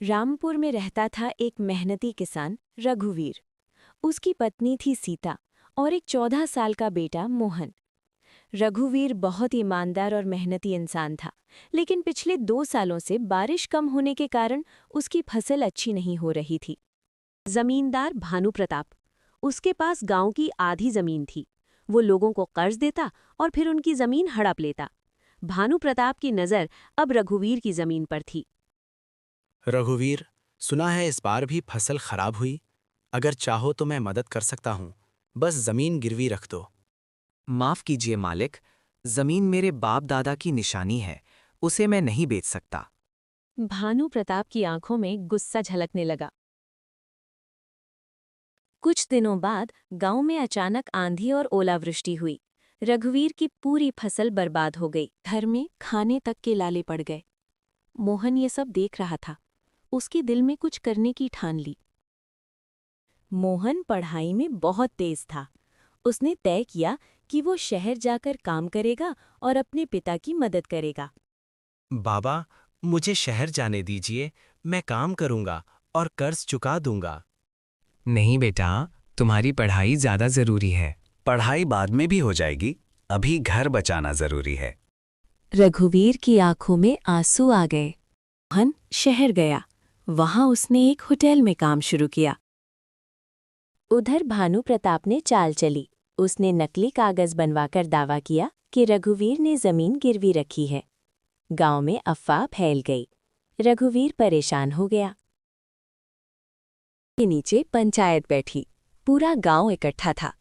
रामपुर में रहता था एक मेहनती किसान रघुवीर। उसकी पत्नी थी सीता और एक 14 साल का बेटा मोहन। रघुवीर बहुत ईमानदार और मेहनती इंसान था, लेकिन पिछले 2 सालों से बारिश कम होने के कारण उसकी फसल अच्छी नहीं हो रही थी। जमींदार भानु प्रताप। उसके पास गांव की आधी जमीन थी। वो लोगों को कर्ज देता और फिर उनकी जमीन हड़प लेता। भानु प्रताप की नज़र अब रघुवीर की जमीन पर थी। रघुवीर, सुना है इस बार भी फसल खराब हुई। अगर चाहो तो मैं मदद कर सकता हूँ। बस जमीन गिरवी रख दो। माफ कीजिए मालिक, जमीन मेरे बाप दादा की निशानी है, उसे मैं नहीं बेच सकता। भानु प्रताप की आंखों में गुस्सा झलकने लगा। कुछ दिनों बाद गांव में अचानक आंधी और ओलावृष्टि हुई। रघुवीर की पूरी फसल बर्बाद हो गई। घर में खाने तक के लाले पड़ गए। मोहन ये सब देख रहा था। उसके दिल में कुछ करने की ठान ली। मोहन पढ़ाई में बहुत तेज था। उसने तय किया कि वो शहर जाकर काम करेगा और अपने पिता की मदद करेगा। बाबा, मुझे शहर जाने दीजिए। मैं काम करूंगा और कर्ज चुका दूंगा। नहीं बेटा, तुम्हारी पढ़ाई ज्यादा जरूरी है। पढ़ाई बाद में भी हो जाएगी, अभी घर बचाना जरूरी है। रघुवीर की आंखों में आंसू आ गए। मोहन शहर गया। वहां उसने एक होटल में काम शुरू किया। उधर भानु प्रताप ने चाल चली। उसने नकली कागज बनवाकर दावा किया कि रघुवीर ने जमीन गिरवी रखी है। गांव में अफवाह फैल गई। रघुवीर परेशान हो गया। के नीचे पंचायत बैठी। पूरा गांव इकट्ठा था।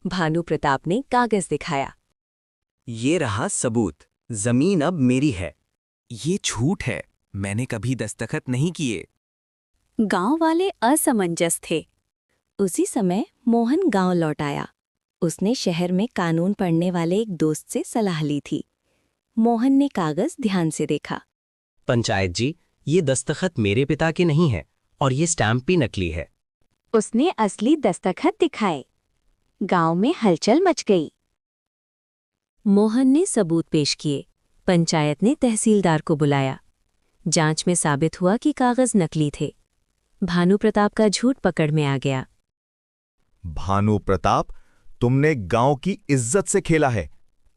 भानु प्रताप ने कागज दिखाया। ये रहा सबूत, जमीन अब मेरी है। ये झूठ है, मैंने कभी दस्तखत नहीं किए। गांव वाले असमंजस थे। उसी समय मोहन गांव लौट आया। उसने शहर में कानून पढ़ने वाले एक दोस्त से सलाह ली थी। मोहन ने कागज ध्यान से देखा। पंचायत जी, ये दस्तखत मेरे पिता के नहीं है और ये स्टैम्प भी नकली है। उसने असली दस्तखत दिखाए। गांव में हलचल मच गई। मोहन ने सबूत पेश किए। पंचायत ने तहसीलदार को बुलाया। जांच में साबित हुआ कि कागज नकली थे। भानु प्रताप का झूठ पकड़ में आ गया। भानु प्रताप, तुमने गांव की इज्जत से खेला है।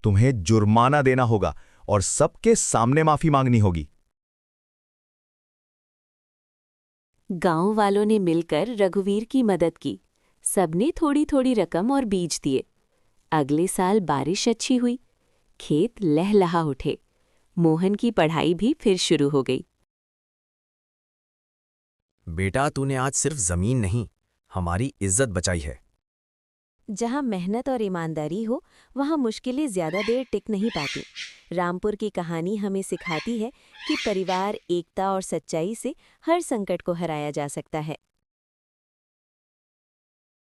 तुम्हें जुर्माना देना होगा और सबके सामने माफी मांगनी होगी। गांव वालों ने मिलकर रघुवीर की मदद की। सबने थोड़ी थोड़ी रकम और बीज दिए। अगले साल बारिश अच्छी हुई। खेत लहलहा उठे। मोहन की पढ़ाई भी फिर शुरू हो गई। बेटा, तूने आज सिर्फ जमीन नहीं, हमारी इज्जत बचाई है। जहां मेहनत और ईमानदारी हो, वहां मुश्किलें ज्यादा देर टिक नहीं पाती। रामपुर की कहानी हमें सिखाती है कि परिवार, एकता और सच्चाई से हर संकट को हराया जा सकता है।